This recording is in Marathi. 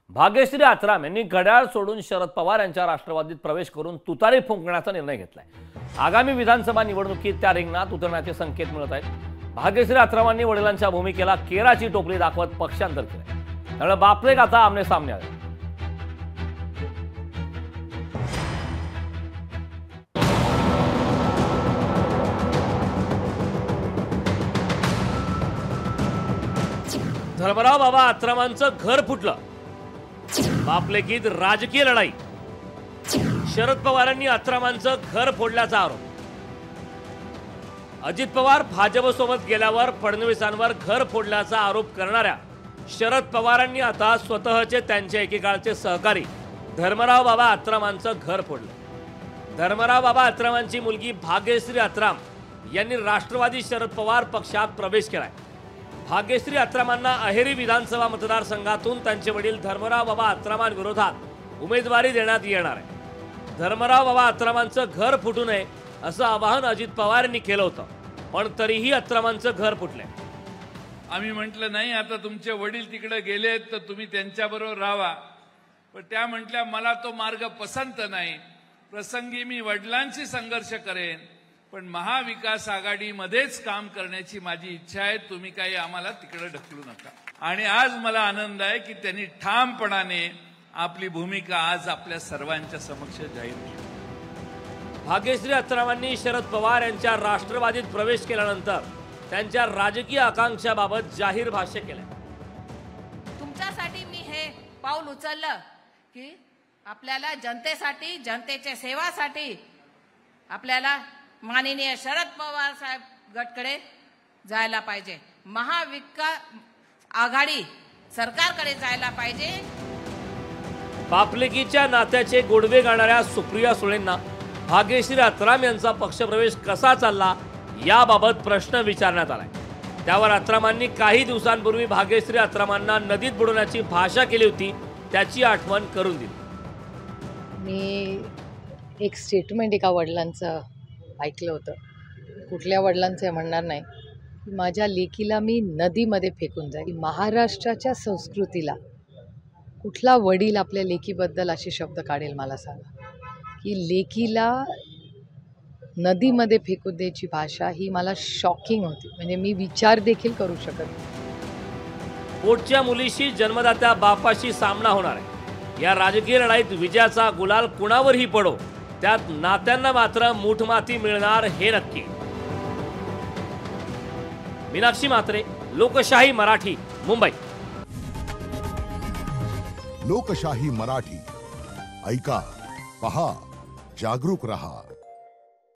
भाग्यश्री आत्राम यांनी घड्याळ सोडून शरद पवार यांच्या राष्ट्रवादीत प्रवेश करून तुतारी फुंकण्याचा निर्णय घेतलाय। आगामी विधानसभा निवडणुकीत त्या रिंगणात उतरण्याचे संकेत मिळत आहेत। भाग्यश्री आत्रामांनी वडिलांच्या भूमिकेला केराची टोपली दाखवत पक्षांतर केलंय। त्यामुळे बापरे आता आमने सामने आले। धर्मराव बाबा आत्रामांचं घर फुटलं। बापलेकीत राजकीय लढाई। शरद पवारांनी आत्रामांचं घर फोडल्याचा आरोप। अजित पवार भाजपसोबत गेल्यावर फडणवीसांवर घर फोडल्याचा आरोप करणाऱ्या शरद पवारांनी आता स्वतःचे त्यांचे एकेकाळचे सहकारी धर्मराव बाबा आत्रामांचं घर फोडलं। धर्मराव बाबा आत्रामांची मुलगी भाग्यश्री आत्राम यांनी राष्ट्रवादी शरद पवार पक्षात प्रवेश केलाय। भाग्यश्री आत्रामांना अहेरी विधानसभा मतदारसंघातून त्यांचे वडील धर्मराव बाबा आत्रामांविरोधात उमेदवारी देण्यात येणार आहे। धर्मराव बाबा आत्रामांचं घर फुटू नये असं आवाहन अजित पवार यांनी केलं होतं, पण तरीही आत्रामांचं घर फुटलंय। आम्ही म्हटलं नाही, आता तुमचे वडील तिकडे गेलेत तर तुम्ही त्यांच्याबरोबर राहा, पण त्या म्हटल्या मला तो मार्ग पसंत नाही, प्रसंगी मी वडिलांशी संघर्ष करेन, पण महाविकास आघाडीमध्येच काम करण्याची माझी इच्छा आहे, तुम्ही काही आम्हाला तिकडे ढकलू नका। आणि आज मला आनंद आहे की त्यांनी ठामपणाने आपली भूमिका आज आपल्या सर्वांच्या समक्ष जाहीर केली। भाग्यश्री आत्रामांनी शरद पवार यांच्या राष्ट्रवादीत प्रवेश केल्यानंतर त्यांच्या राजकीय आकांक्षाबाबत जाहीर भाष्य केलं। तुमच्यासाठी मी हे पाऊल उचललं की आपल्याला जनतेसाठी, जनतेच्या सेवासाठी आपल्याला माननीय शरद पवार साहेब गटकडे जायला पाहिजे, महाविकास आघाडी सरकारकडे जायला पाहिजे। बापलेकीच्या नात्याचे गोडवे गाणाऱ्या सुप्रिया सुळेंना भाग्यश्री आत्राम यांचा पक्षप्रवेश कसा चालला याबाबत प्रश्न विचारण्यात आलाय। त्यावर आत्रामांनी काही दिवसांपूर्वी भाग्यश्री आत्रामांना नदीत बुडवण्याची भाषा केली होती, त्याची आठवण करून दिली। मी एक स्टेटमेंट एका वडिलांचं ऐकलं होतं, कुठल्या वडिलांचं हे म्हणणार नाही, की माझ्या लेकीला मी नदीमध्ये फेकून जाईल। महाराष्ट्राच्या संस्कृतीला कुठला वडील आपल्या लेकीबद्दल असे शब्द काढेल मला सांगा, की लेकीला नदीमध्ये फेकून द्यायची भाषा ही मला शॉकिंग होती, म्हणजे मी विचार देखील करू शकत नाही। पोटच्या मुलीशी जन्मदात्या बापाशी सामना होणार आहे। या राजकीय लढाईत विजयाचा गुलाल कुणावरही पडो, त्यात नात्यांना मात्र मूठमाती मिळणार हे नक्की। मीनाक्षी म्हात्रे, लोकशाही मराठी, मुंबई। लोकशाही मराठी ऐका, पहा, जागरूक रहा।